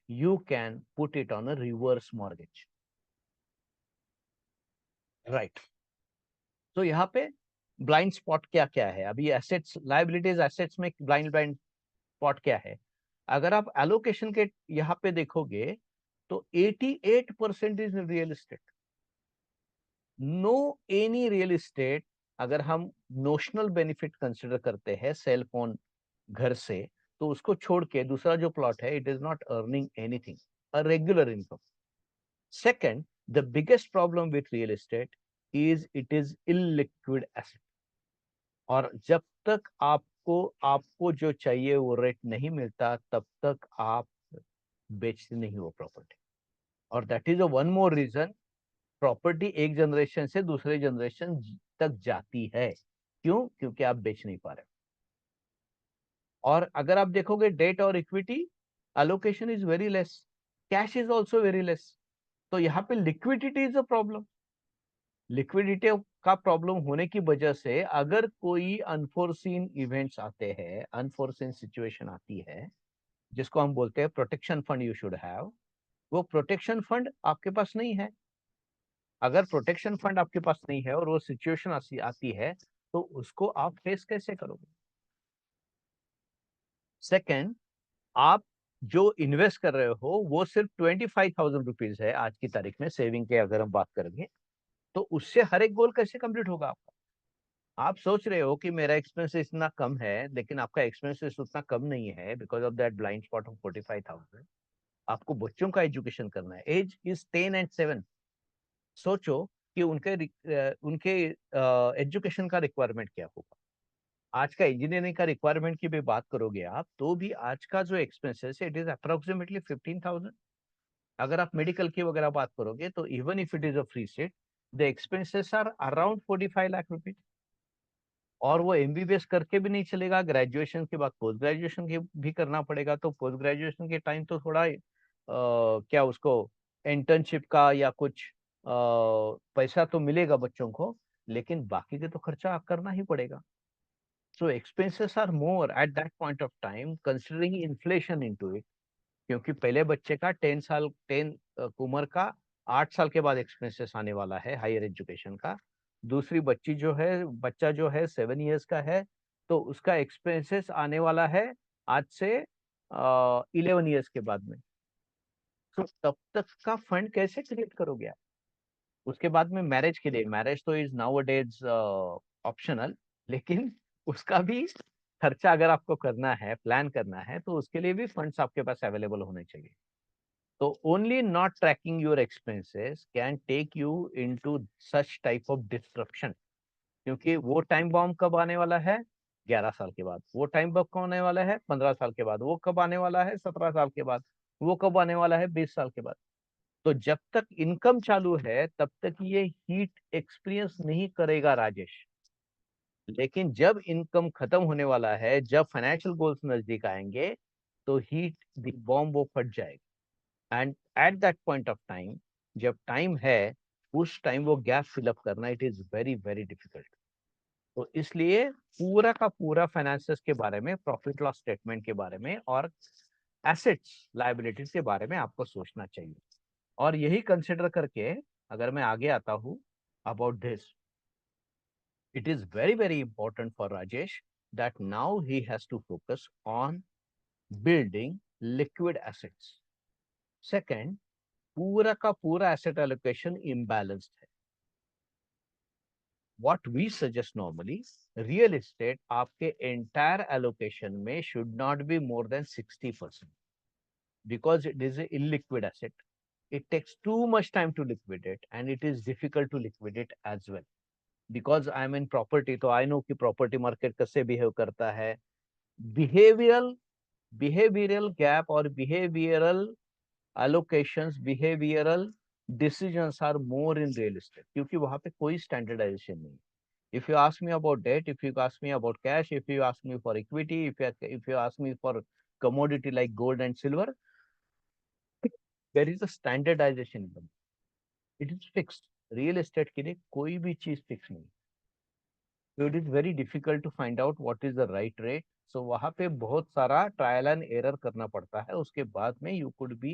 you can put it on a reverse mortgage, right? तो यहाँ पे ब्लाइंड स्पॉट क्या क्या है? अभी assets, liabilities, assets में blind blind spot क्या है? अगर आप एलोकेशन के यहाँ पे देखोगे तो 88% is real estate. No any real estate, अगर हम नोशनल बेनिफिट कंसिडर करते हैं सेल फोन घर से, तो उसको छोड़ के दूसरा जो प्लॉट है, it is not earning anything, a regular income. Second, the biggest problem with real estate is it is illiquid asset। और जब तक आपको जो चाहिए वो रेट नहीं मिलता, तब तक आप बेचते नहीं हो प्रॉपर्टी। और that is a one more reason property एक जनरेशन से दूसरे जनरेशन तक जाती है। क्यों? क्योंकि आप बेच नहीं पा रहे। और अगर आप देखोगे डेट और equity, allocation is very less, cash is also very less. तो यहाँ पे liquidity is a problem. Liquidity का प्रॉब्लम होने की वजह से अगर कोई अनफोर्सीन इवेंट्स आते हैं, अनफोर्सीन सिचुएशन आती है, जिसको हम बोलते हैं protection fund you should have, वो प्रोटेक्शन फंड आपके पास नहीं है। अगर प्रोटेक्शन फंड आपके पास नहीं है और वो सिचुएशन आती है तो उसको आप फेस कैसे करोगे? सेकेंड, आप जो इन्वेस्ट कर रहे हो वो सिर्फ 25,000 रुपीज है आज की तारीख में, सेविंग के अगर हम बात करेंगे, तो उससे हर एक गोल कैसे कंप्लीट होगा आपका? आप सोच रहे हो कि मेरा एक्सपेंसेस इतना कम है, लेकिन आपका एक्सपेंसेस उतना कम नहीं है because of that blind spot of 45,000। आपको बच्चों का एजुकेशन करना है, एज इज 10 and 7। सोचो कि उनके एजुकेशन का रिक्वायरमेंट क्या होगा। आज का इंजीनियरिंग का रिक्वायरमेंट की भी बात करोगे आप, तो भी आज का जो एक्सपेंसेस है इट इज अप्रोक्सीमेटली 15,000। अगर आप मेडिकल की वगैरह बात करोगे तो even if it is a free seat, the expenses are around 45 lakh rupees. और वो एमबीबीएस करके भी नहीं चलेगा, ग्रेजुएशन के बाद पोस्ट ग्रेजुएशन की भी करना पड़ेगा। तो पोस्ट ग्रेजुएशन के टाइम तो थोड़ा क्या उसको इंटर्नशिप का या कुछ पैसा तो मिलेगा बच्चों को, लेकिन बाकी के तो खर्चा करना ही पड़ेगा। So expenses are more at that point of time considering inflation into it. क्योंकि पहले बच्चे का 10 उम्र का 8 साल के बाद एक्सपेंसेस आने वाला है हायर एजुकेशन का। दूसरी बच्चा जो है 7 इयर्स का है, तो उसका एक्सपेंसेस आने वाला है आज से 11 इयर्स के बाद में। तो तब तक का फंड कैसे क्रिएट करोगे आप? उसके बाद में मैरिज के लिए, मैरिज तो इज नाउ डेज ऑप्शनल, लेकिन उसका भी खर्चा अगर आपको करना है, प्लान करना है, तो उसके लिए भी फंड्स आपके पास अवेलेबल होने चाहिए। तो only not tracking your expenses can take you into such type of disruption. क्योंकि वो टाइम बॉम्ब कब आने वाला है? 11 साल के बाद। वो टाइम बॉम्ब कब आने वाला है? 15 साल के बाद। वो कब आने वाला है? 17 साल के बाद। वो कब आने वाला है? 20 साल के बाद। तो जब तक इनकम चालू है तब तक ये हीट एक्सपीरियंस नहीं करेगा राजेश। लेकिन जब इनकम खत्म होने वाला है, जब फाइनेंशियल गोल्स नजदीक आएंगे, तो हीट बॉम्ब वो फट जाएगा। And eight that point of time, जब टाइम है, उस टाइम वो गैप फिलअप करना it is very very difficult. तो इसलिए पूरा का पूरा फाइनेंसेस के बारे में, प्रॉफिट लॉस स्टेटमेंट के बारे में और एसेट्स लायबिलिटीज के बारे में आपको सोचना चाहिए। और यही कंसिडर करके अगर मैं आगे आता हूं about this, it is very very important for Rajesh that now he has to focus on building liquid assets. Second, पूरा का पूरा asset allocation imbalanced है। What we suggest normally, real estate आपके entire allocation में should not be more than 60% because it is a illiquid asset. It takes too much time to liquidate and it is difficult to liquidate as well. Because I am in property, तो I know कि property market कैसे behave करता है। Behavioural behavioural gap और behavioural allocations, behavioural decisions are more in real estate, क्योंकि वहां पे कोई स्टैंडर्डाइजेशन नहीं। If you ask me about debt, if you ask me about cash, if you ask me for equity, if you ask me for commodity like gold and silver, there is a standardization in them. It is fixed. Real estate के लिए कोई भी चीज fix नहीं। So it is very difficult to find out what is the right rate. So वहाँ पे बहुत सारा ट्रायल एंड एरर करना पड़ता है। उसके बाद में you could be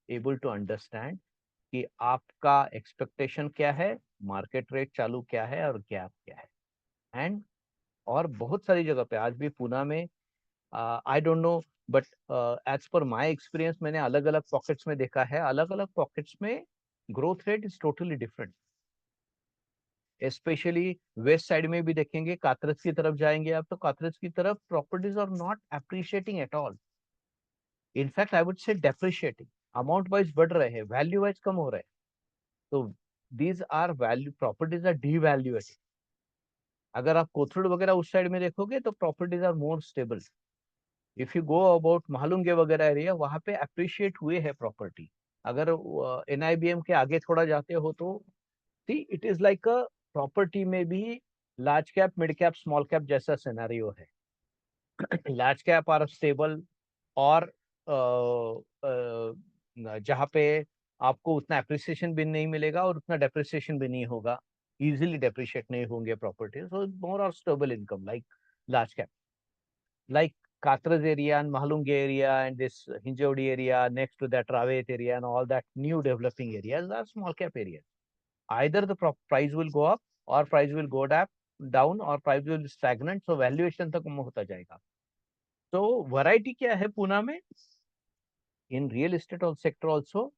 able to understand कि आपका एक्सपेक्टेशन क्या है, मार्केट रेट चालू क्या है और गैप क्या है। एंड और बहुत सारी जगह पे आज भी पुणे में, I don't know, but as per my experience मैंने अलग अलग पॉकेट्स में देखा है, अलग अलग पॉकेट्स में growth rate is totally different. Specially west side में भी देखेंगे, कात्रज की तरफ जाएंगे आप, तो कात्रज की तरफ properties are not appreciating at all. In fact I would say depreciating. Amount wise बढ़ रहे हैं, वैल्यू वाइज कम हो रहे हैं। तो these are value, properties are devaluated. अगर आप कोथरूड वगैरह उस साइड में देखोगे तो properties are more stable. If you go about Mahalunge वगैरह एरिया, वहां पे अप्रिशिएट हुए है प्रॉपर्टी। अगर एनआईबीएम के आगे थोड़ा जाते हो तो see it is like a property में भी large cap, mid cap, small cap जैसा सिनेरियो है। लार्ज कैप आर स्टेबल, और जहाँ पे आपको उतना अप्रिसिएशन भी नहीं मिलेगा और उतना डेप्रिसिएशन भी नहीं होगा, इजीली डेप्रिशिएट नहीं होंगे प्रॉपर्टी, सो मोर और stable income like large cap, like Katras area and Mahalunge area and this Hinjodi area next to that Rawet area and all that new developing areas are small cap areas. either the price will go up or price will go down or price will be stagnant, so valuation तो कम होता जाएगा. तो variety क्या है पुणे में? In real estate sector also,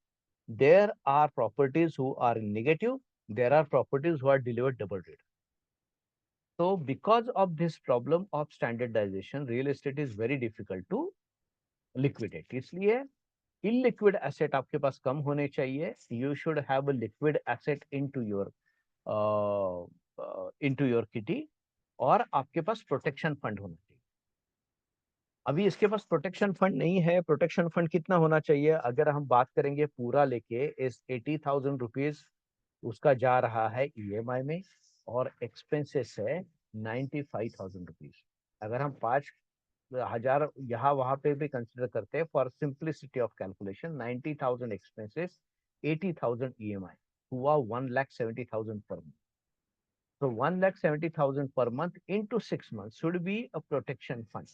there are properties who are in negative, there are properties who are delivered double rate. So because of this problem of standardization, real estate is very difficult to liquidate. इसलिए illiquid asset आपके पास कम होने चाहिए. You should have a liquid asset into your kitty, और आपके पास protection fund होना चाहिए. अभी इसके पास प्रोटेक्शन फंड नहीं है. प्रोटेक्शन फंड कितना होना चाहिए? अगर हम बात करेंगे पूरा लेके, इस 80,000 रुपीज उसका जा रहा है ईएमआई में, और एक्सपेंसेस है 95,000 रुपीज. अगर हम 5,000 यहाँ वहां पे भी कंसिडर करते हैं for simplicity of calculation, 90,000 expenses, 80,000 EMI, हुआ 1,70,000 per month. So 1,70,000 per month into 6 months should be a protection fund.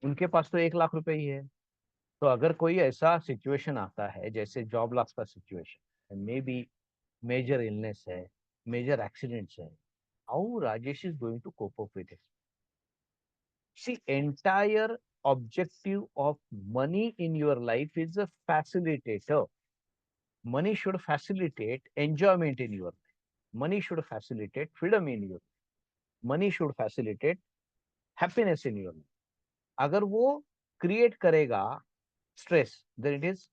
उनके पास तो 1 लाख रुपए ही है. तो अगर कोई ऐसा सिचुएशन आता है जैसे जॉब लॉस का situation, may be major illness है, मेजर एक्सीडेंट्स है, how Rajesh is going to cope up with it? See, entire objective of money in your life is a facilitator. Money should facilitate enjoyment in your life. Money should facilitate freedom in your life. Money should facilitate happiness in your life. अगर वो create करेगा stress, then it is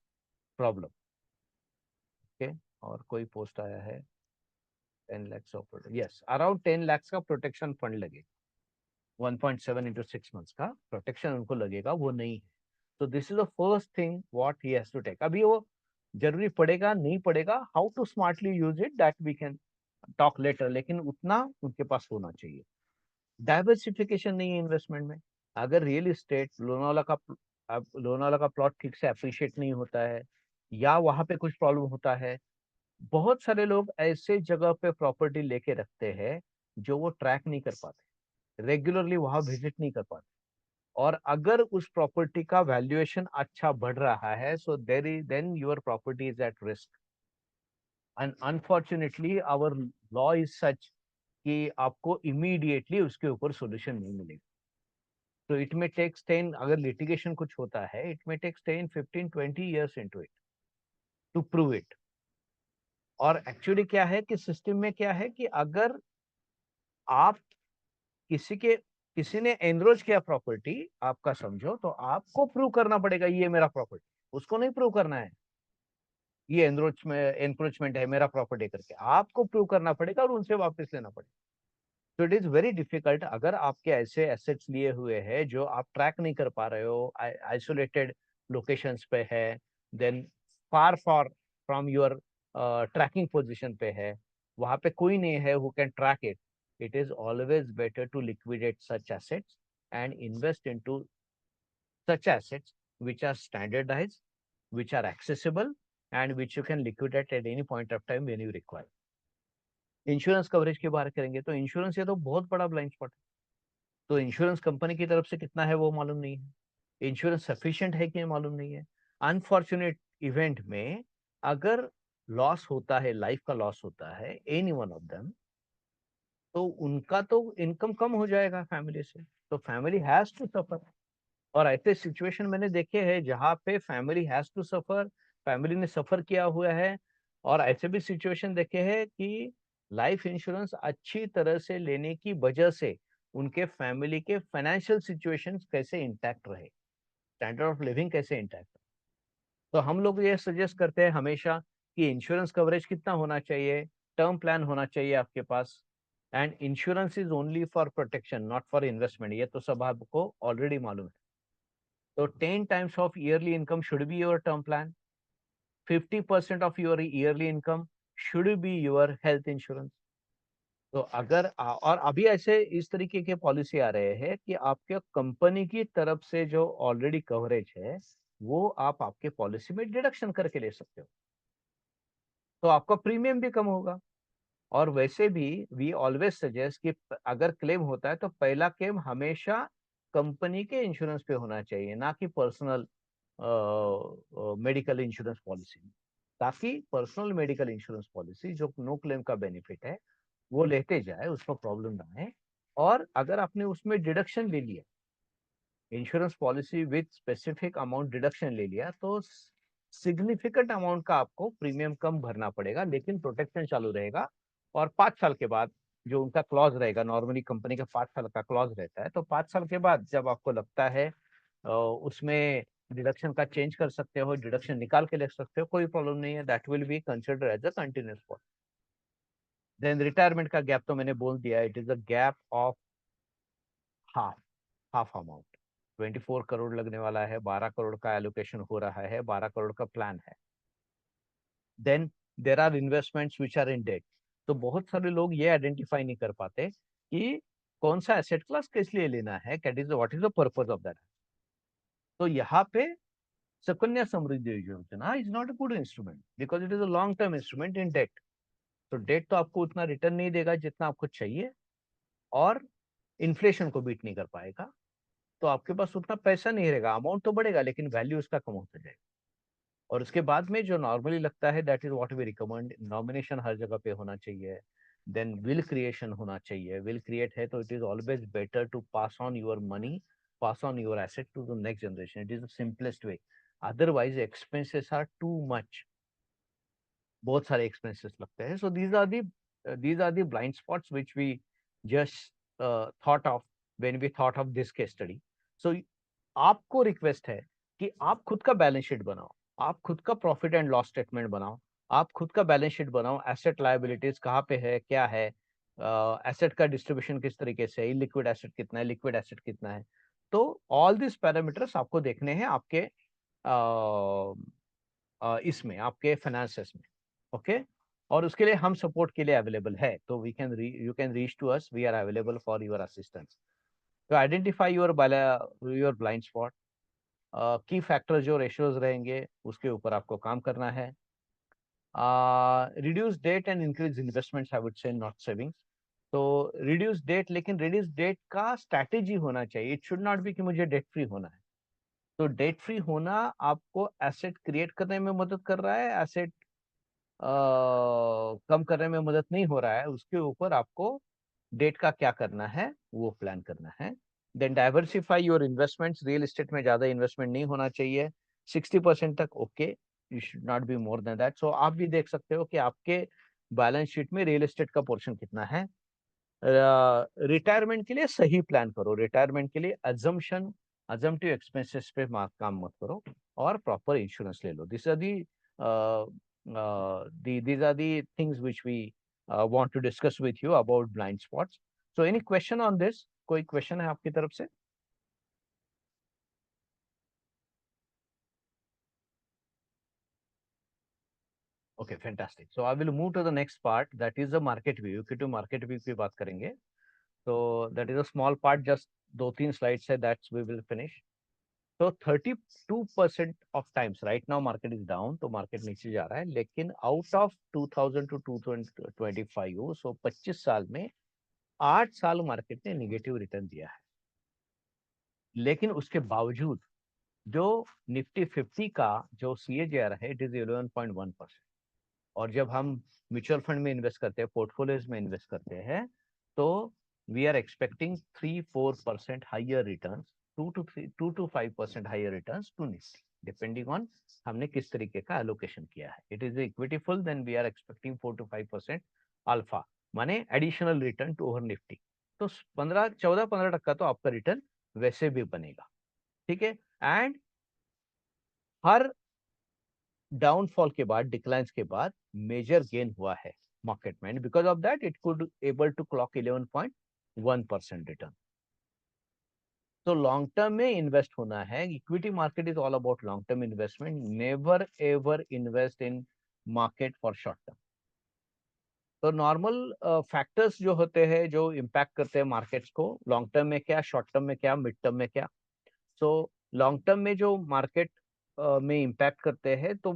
problem. Okay, और कोई post आया है 10 lakhs off, yes, around 10 lakhs का protection fund लगे. 1.7 into 6 months का प्रोटेक्शन उनको लगेगा, वो नहीं है. तो this is the first thing what he has to take. अभी वो जरूरी पड़ेगा नहीं पड़ेगा, how to smartly use it, that we can talk later, लेकिन उतना उनके पास होना चाहिए. डाइवर्सिफिकेशन नहीं है इन्वेस्टमेंट में. अगर रियल एस्टेट लोनावाला का प्लॉट ठीक से अप्रिशिएट नहीं होता है, या वहां पे कुछ प्रॉब्लम होता है, बहुत सारे लोग ऐसे जगह पे प्रॉपर्टी लेके रखते हैं जो वो ट्रैक नहीं कर पाते, रेगुलरली वहां विजिट नहीं कर पाते. और अगर उस प्रॉपर्टी का वैल्यूएशन अच्छा बढ़ रहा है, so then your property is at risk. And unfortunately our law is such कि आपको इमीडिएटली उसके ऊपर सोल्यूशन नहीं मिलेगा. तो इट में टेक्स 10, अगर लिटिगेशन कुछ होता है, इट में takes 10, 15, 20 years into it to prove it. और एक्चुअली क्या है कि सिस्टम में क्या है कि अगर आप किसी ने एनरोच किया प्रॉपर्टी आपका, समझो, तो आपको प्रूव करना पड़ेगा ये मेरा प्रॉपर्टी. उसको नहीं प्रूव करना है ये एनक्रोचमेंट है मेरा प्रॉपर्टी करके, आपको प्रूव करना पड़ेगा और उनसे वापस लेना पड़ेगा. तो इट इज वेरी डिफिकल्ट. अगर आपके ऐसे एसेट्स लिए हुए हैं जो आप ट्रैक नहीं कर पा रहे हो, आइसोलेटेड लोकेशंस पे है, then far far from your tracking position पे है, वहां पे कोई नहीं है who can track it, it is always better to liquidate such assets and invest into such assets which are standardized, which are accessible, and which you can liquidate at any point of time when you require. Insurance coverage की बात करेंगे तो insurance ये तो बहुत बड़ा blind spot है. तो इंश्योरेंस कंपनी की तरफ से कितना है वो मालूम नहीं है, इंश्योरेंस सफिशिएंट है कि मालूम नहीं है. अनफॉर्चुनेट इवेंट में अगर लॉस होता है, लाइफ का लॉस होता है, एनी वन ऑफ देम, तो उनका तो इनकम कम हो जाएगा फैमिली से, तो फैमिली हैज टू सफर. और ऐसे सिचुएशन मैंने देखे हैं जहां पे family has to suffer, family ने सफर किया हुआ है. और ऐसे भी सिचुएशन देखे हैं कि लाइफ इंश्योरेंस अच्छी तरह से लेने की वजह से उनके फैमिली के फाइनेंशियल सिचुएशंस कैसे इंटैक्ट रहे, स्टैंडर्ड ऑफ लिविंग कैसे इंटैक्ट. तो हम लोग ये सजेस्ट करते हैं हमेशा कि इंश्योरेंस कवरेज कितना होना चाहिए, टर्म प्लान होना चाहिए आपके पास. And insurance is only for protection, not for investment. ये तो सब आपको ऑलरेडी मालूम है. So 10 times of yearly income should be your term plan. 50% of your yearly income should be your health insurance. तो अगर और अभी ऐसे इस तरीके के पॉलिसी आ रहे हैं कि आपके कंपनी की तरफ से जो ऑलरेडी कवरेज है वो आप आपके पॉलिसी में डिडक्शन करके ले सकते हो, तो आपका प्रीमियम भी कम होगा. और वैसे भी वी ऑलवेज सजेस्ट कि अगर क्लेम होता है तो पहला क्लेम हमेशा कंपनी के इंश्योरेंस पे होना चाहिए, ना कि पर्सनल मेडिकल इंश्योरेंस पॉलिसी. ताकि पर्सनल मेडिकल इंश्योरेंस पॉलिसी जो नो क्लेम का बेनिफिट है वो लेते जाए, उसमें प्रॉब्लम ना आए। और अगर आपने उसमें डिडक्शन ले लिया, insurance policy with specific amount deduction ले लिया, तो सिग्निफिकेंट अमाउंट का आपको प्रीमियम कम भरना पड़ेगा, लेकिन प्रोटेक्शन चालू रहेगा। और 5 साल के बाद जो उनका क्लॉज रहेगा, नॉर्मली कंपनी का 5 साल का क्लॉज रहता है, तो 5 साल के बाद जब आपको लगता है उसमें डिडक्शन का चेंज कर सकते हो, डिडक्शन निकाल के ले सकते हो, कोई प्रॉब्लम नहीं है। That will be consider as a continuous policy. Then retirement का गैप तो मैंने बोल दिया, it is a gap of half half amount. 24 crore लगने वाला है, 12 करोड़ का एलोकेशन हो रहा है, 12 करोड़ का प्लान है। Then there are investments which are in debt. तो बहुत सारे लोग ये आइडेंटिफाई नहीं कर पाते कि कौन सा एसेट क्लास किस लिए लेना है, what is the purpose of that. तो यहाँ पे Sukanya Samriddhi Yojana is not a good instrument because it is a long term instrument in debt. तो डेट तो आपको उतना रिटर्न नहीं देगा जितना आपको चाहिए, और इन्फ्लेशन को बीट नहीं कर पाएगा। तो आपके पास उतना पैसा नहीं रहेगा, अमाउंट तो बढ़ेगा लेकिन वैल्यू उसका कम होता जाएगा। और उसके बाद में जो नॉर्मली लगता है, that is what we recommend, nomination हर जगह पे होना चाहिए। देन विल क्रिएशन होना चाहिए। विल क्रिएट है तो it is always better to pass on your money, pass on your asset to the next generation. It is the simplest way. Otherwise expenses are too much, बहुत सारे expenses लगते हैं। So these are the blind spots which we just thought of when we thought of this case study. So आपको request है कि आप खुद का बैलेंस शीट बनाओ, आप खुद का प्रॉफिट एंड लॉस स्टेटमेंट बनाओ, आप खुद का बैलेंस शीट बनाओ। एसेट लायबिलिटीज कहाँ पे है, क्या है, एसेट का डिस्ट्रीब्यूशन किस तरीके से है, इलिक्विड एसेट कितना है, लिक्विड एसेट कितना है। तो ऑल दिस पैरामीटर्स आपको देखने हैं आपके इसमें, आपके फाइनेंसेस में। ओके। और उसके लिए हम सपोर्ट के लिए अवेलेबल है, तो you can reach to us, we are available for your assistance. तो identify your blind spot, key factor जो रेशियोज रहेंगे उसके ऊपर आपको काम करना है। Reduce debt and increase investments, I would say not savings. तो रिड्यूस डेट, लेकिन रिड्यूस डेट का स्ट्रैटेजी होना चाहिए। इट शुड नॉट बी कि मुझे डेट फ्री होना है। तो डेट फ्री होना आपको एसेट क्रिएट करने में मदद कर रहा है, एसेट कम करने में मदद नहीं हो रहा है, उसके ऊपर आपको डेट का क्या करना है वो प्लान करना है। Then diversify your investments, real estate में ज्यादा इन्वेस्टमेंट नहीं होना चाहिए, 60% तक okay, you should not be more than that. So आप भी देख सकते हो कि आपके बैलेंस शीट में रियल एस्टेट का पोर्शन कितना है। रिटायरमेंट के लिए सही प्लान करो, रिटायरमेंट के लिए अजम्पटिव एक्सपेंसेस पे काम मत करो, और प्रॉपर इंश्योरेंस ले लो। This are the these are the things which we want to discuss with you about blind spots. So any question on this? कोई क्वेश्चन है आपकी तरफ से? Okay, fantastic. So I will move to the next part, that is the market view. Equity market view की बात करेंगे। तो that is a small part, just 2-3 slides है, दैट्स वी विल फिनिश। तो 32% of times right now market is down, तो market नीचे जा रहा है, लेकिन आउट ऑफ 2000 टू 2025, सो 25 साल में 8 साल मार्केट ने निगेटिव रिटर्न दिया है। लेकिन उसके बावजूद जो निफ्टी 50 का जो CAGR है, इट इज 11.1%। और जब हम म्यूचुअल फंड में इन्वेस्ट करते हैं, पोर्टफोलियोज में इन्वेस्ट करते हैं, तो we are expecting 3-4% higher return, 2-5% higher return to Nifty, depending on हमने किस तरीके का एलोकेशन किया है। It is equity full, then we are expecting 4-5% alpha, माने additional return to over Nifty. तो 14-15% तो आपका रिटर्न वैसे भी बनेगा, ठीक है। एंड हर डाउनफॉल के बाद, डिक्लाइंस के बाद मेजर गेन हुआ है मार्केट में, because of that it could able to clock 11.1% return. तो लॉन्ग टर्म में इन्वेस्ट होना है। Equity market is all about long term investment, never ever invest in market for short term. तो normal factors जो होते हैं, जो इम्पैक्ट करते हैं मार्केट्स को, लॉन्ग टर्म में क्या, शॉर्ट टर्म में क्या, मिड टर्म में क्या। सो लॉन्ग टर्म में जो मार्केट में इम्पैक्ट करते हैं, तो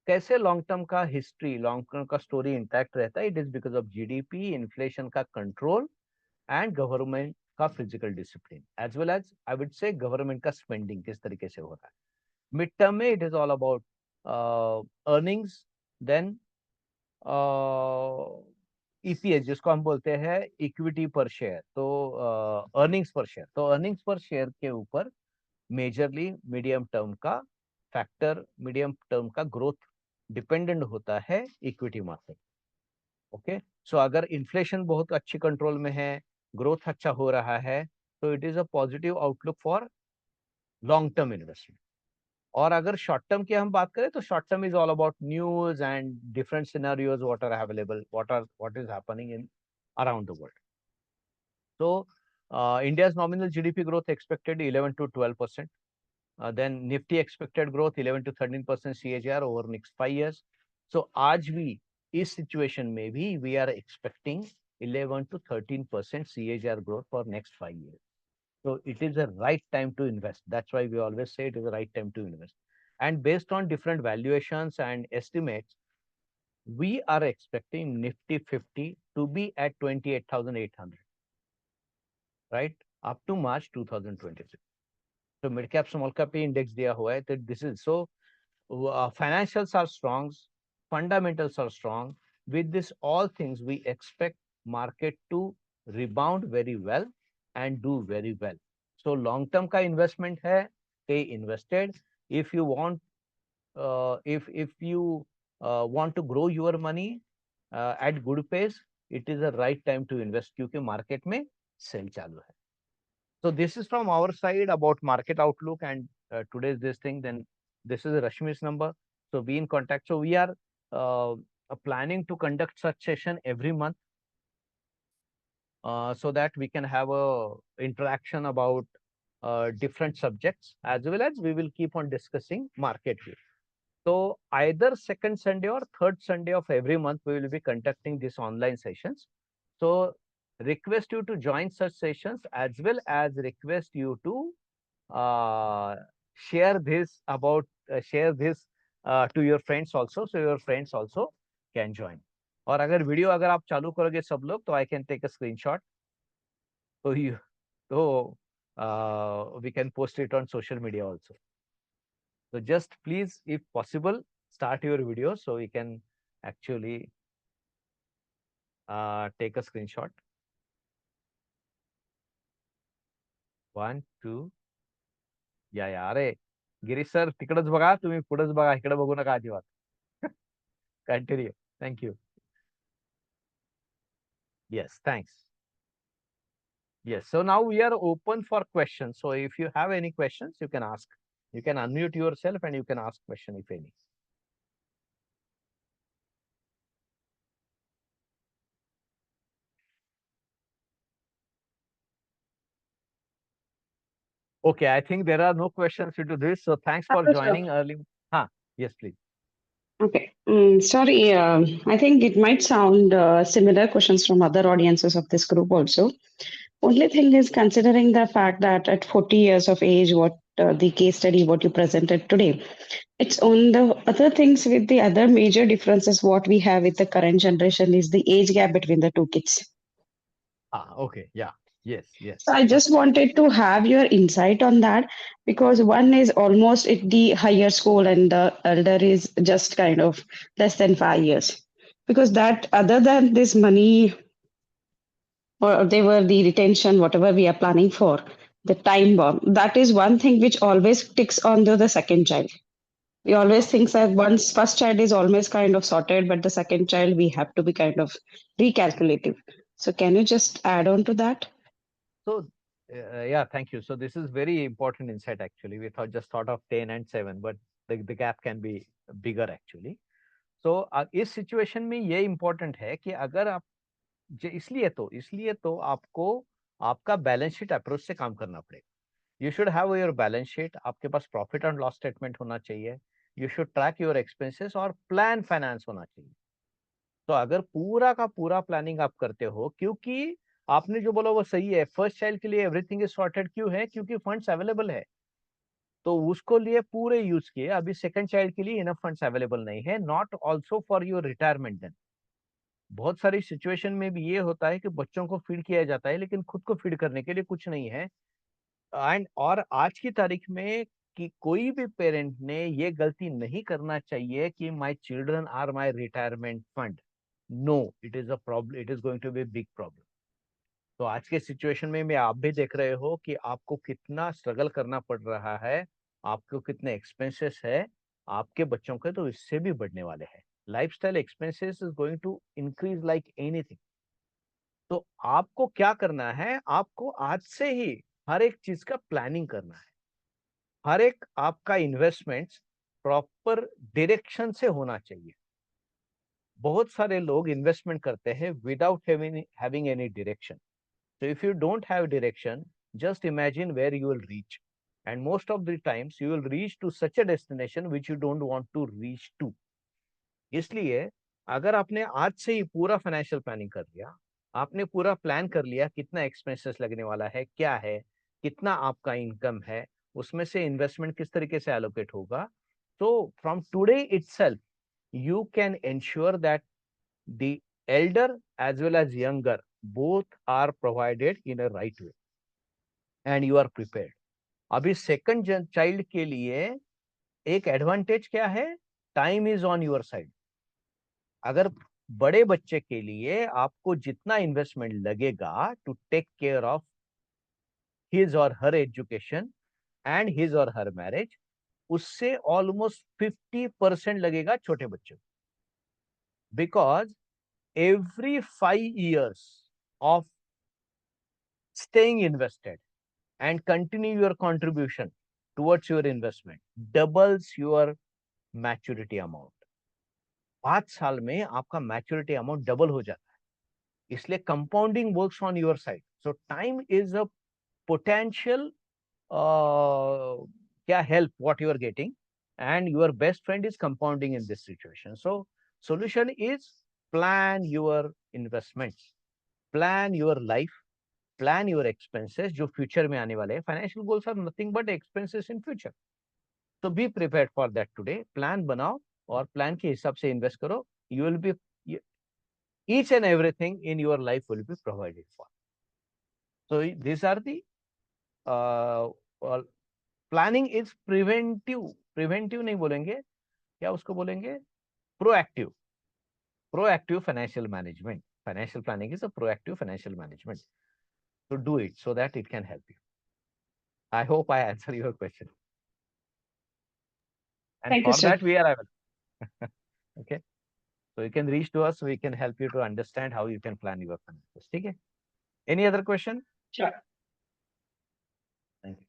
कैसे लॉन्ग टर्म का हिस्ट्री, लॉन्ग टर्म का स्टोरी इंटैक्ट रहता है, it is because of GDP, inflation का कंट्रोल, एंड गवर्नमेंट का physical discipline, as well as I would say government का स्पेंडिंग किस तरीके से हो रहा है। मिड टर्म में it is all about earnings, then EPS जिसको हम बोलते हैं इक्विटी पर शेयर, तो अर्निंग्स पर शेयर, तो अर्निंग्स पर शेयर के ऊपर मेजरली मीडियम टर्म का फैक्टर, मीडियम टर्म का ग्रोथ डिपेंडेंट होता है इक्विटी मार्केट। ओके, सो अगर इन्फ्लेशन बहुत अच्छी कंट्रोल में है, ग्रोथ अच्छा हो रहा है, तो it is a positive outlook for long term investment. और अगर शॉर्ट टर्म की हम बात करें तो short term is all about news and different scenarios what are available, what is happening in around the world. So India's nominal GDP growth expected 11 to 12%. Then Nifty expected growth 11 to 13% CAGR over next 5 years. So आज भी इस situation में भी we are expecting 11 to 13% CAGR growth for next 5 years. So it is the right time to invest. That's why we always say it is the right time to invest. And based on different valuations and estimates, we are expecting Nifty 50 to be at 28,800. Right, up to March 2026. So mid cap small cap पे index दिया हुआ है, that this is so financials are strong, fundamentals are strong. With this all things we expect market to rebound very well and do very well. So long term का investment है, stay invested. If you want if you want to grow your money at good pace, it is the right time to invest क्योंकि market में sell चालू है. So this is from our side about market outlook and today's this thing. Then this is Rashmi's number. So be in contact. So we are planning to conduct such session every month so that we can have a interaction about different subjects, as well as we will keep on discussing market view. So either second Sunday or third Sunday of every month, we will be conducting these online sessions. So request you to join such sessions, as well as request you to share this to your friends also, so your friends also can join. और अगर video अगर आप चालू करोगे सब लोग, तो I can take a screenshot, so you so we can post it on social media also. So just please, if possible, start your video so we can actually take a screenshot. 1 2 या अरे Girish sir तिकडच बघा, तुम्ही पुढेच बघा, इकडे बघू नका अजिबात. Continue. Thank you. Yes, thanks. Yes, so now we are open for questions. So if you have any questions, you can ask. You can unmute yourself and you can ask question if any. Okay, I think there are no questions into this. So thanks for Hello, sir. joining early. Yes, please. Okay. Sorry, I think it might sound similar questions from other audiences of this group also. Only thing is considering the fact that at 40 years of age, what the case study, what you presented today, it's on the other things with the other major differences what we have with the current generation is the age gap between the two kids. Okay, yeah. Yes. So I just wanted to have your insight on that because one is almost at the higher school and the elder is just kind of less than 5 years. Because that other than this money or they were the retention, whatever we are planning for, the time bomb, that is one thing which always ticks on to the second child. We always think that once first child is always kind of sorted, but the second child we have to be kind of recalculative. So can you just add on to that? So, yeah, thank you. So this is very important insight actually. We just thought of 10 and 7, but the gap can be bigger actually. So इस situation में ये important है कि अगर आप इसलिए तो आपको आपका बैलेंस शीट अप्रोच से काम करना पड़ेगा. You should have your balance sheet. आपके पास प्रॉफिट एंड लॉस स्टेटमेंट होना चाहिए. You should track your expenses और प्लान फाइनेंस होना चाहिए. तो अगर पूरा का पूरा प्लानिंग आप करते हो, क्योंकि आपने जो बोला वो सही है, फर्स्ट चाइल्ड के लिए एवरीथिंग इज सॉर्टेड, क्यों है? क्योंकि फंड्स अवेलेबल है, तो उसको लिए पूरे यूज किए. अभी सेकंड चाइल्ड के लिए इनफ फंड्स अवेलेबल नहीं है, not also for your retirement. Then बहुत सारी सिचुएशन में भी ये होता है कि बच्चों को फीड किया जाता है लेकिन खुद को फीड करने के लिए कुछ नहीं है. और आज की तारीख में कि कोई भी पेरेंट ने ये गलती नहीं करना चाहिए कि my children are my retirement fund. No, it is a problem, it is going to be big problem. तो आज के सिचुएशन में आप भी देख रहे हो कि आपको कितना स्ट्रगल करना पड़ रहा है, आपको कितने एक्सपेंसेस है, आपके बच्चों के तो इससे भी बढ़ने वाले हैं. Lifestyle expenses is going to increase like anything. तो आपको क्या करना है, आपको आज से ही हर एक चीज का प्लानिंग करना है. हर एक आपका इन्वेस्टमेंट्स प्रॉपर डायरेक्शन से होना चाहिए. बहुत सारे लोग इन्वेस्टमेंट करते हैं without having any direction. So if you don't have direction, just imagine where you will reach. And most of the times you will reach to such a destination which you don't want to reach to. इसलिए अगर आपने आज से ही पूरा financial planning कर लिया, आपने पूरा प्लान कर लिया कितना एक्सपेंसेस लगने वाला है, क्या है, कितना आपका इनकम है, उसमें से इन्वेस्टमेंट किस तरीके से एलोकेट होगा, तो from today itself you can ensure that the elder as well as younger both are provided in a right way and you are prepared. अभी सेकंड चाइल्ड के लिए एक एडवांटेज क्या है, time is on your side. अगर बड़े बच्चे के लिए आपको जितना इन्वेस्टमेंट लगेगा to take care of his और हर एजुकेशन एंड हिज और हर मैरिज, उससे ऑलमोस्ट 50% लगेगा छोटे बच्चों. Because every 5 years of staying invested and continue your contribution towards your investment doubles your maturity amount. 5 साल में आपका मैच्योरिटी अमाउंट डबल हो जाता है. इसलिए compounding works on your side. So time is a potential क्या help what you are getting, and your best friend is compounding in this situation. So solution is plan your investments, plan your life, plan your expenses जो future में आने वाले हैं. Financial goals are nothing but expenses in future. तो be prepared for that today. Plan बनाओ और plan के हिसाब से इन्वेस्ट करो. You will be, each and everything in your life will be provided for. So these are the planning is preventive. Preventive नहीं बोलेंगे, क्या उसको बोलेंगे, proactive. Proactive financial management. Financial planning is a proactive financial management. So do it so that it can help you. I hope I answer your question. And Thank you, for sir. that we are available. Okay. So you can reach to us. We can help you to understand how you can plan your finances. Okay. Any other question? Sure. Thank you.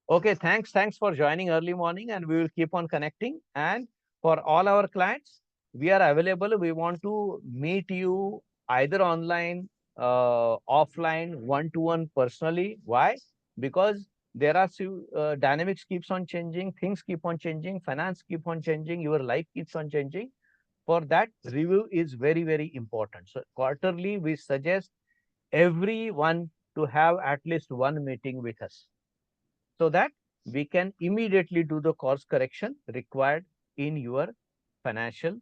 Okay. Thanks for joining early morning, and we will keep on connecting. And for all our clients, we are available. We want to meet you either online, offline, one-to-one personally. Why? Because there are dynamics keeps on changing, things keep on changing, finance keep on changing, your life keeps on changing. For that, review is very, very important. So quarterly, we suggest everyone to have at least one meeting with us so that we can immediately do the course correction required in your financial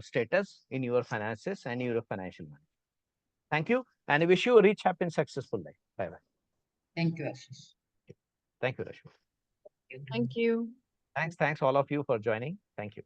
status, in your finances and your financial money. Thank you, and I wish you a rich, happy and successful life. Bye-bye. Thank you, Ashish. Thank you, Rashmi. Thank you. Thanks all of you for joining. Thank you.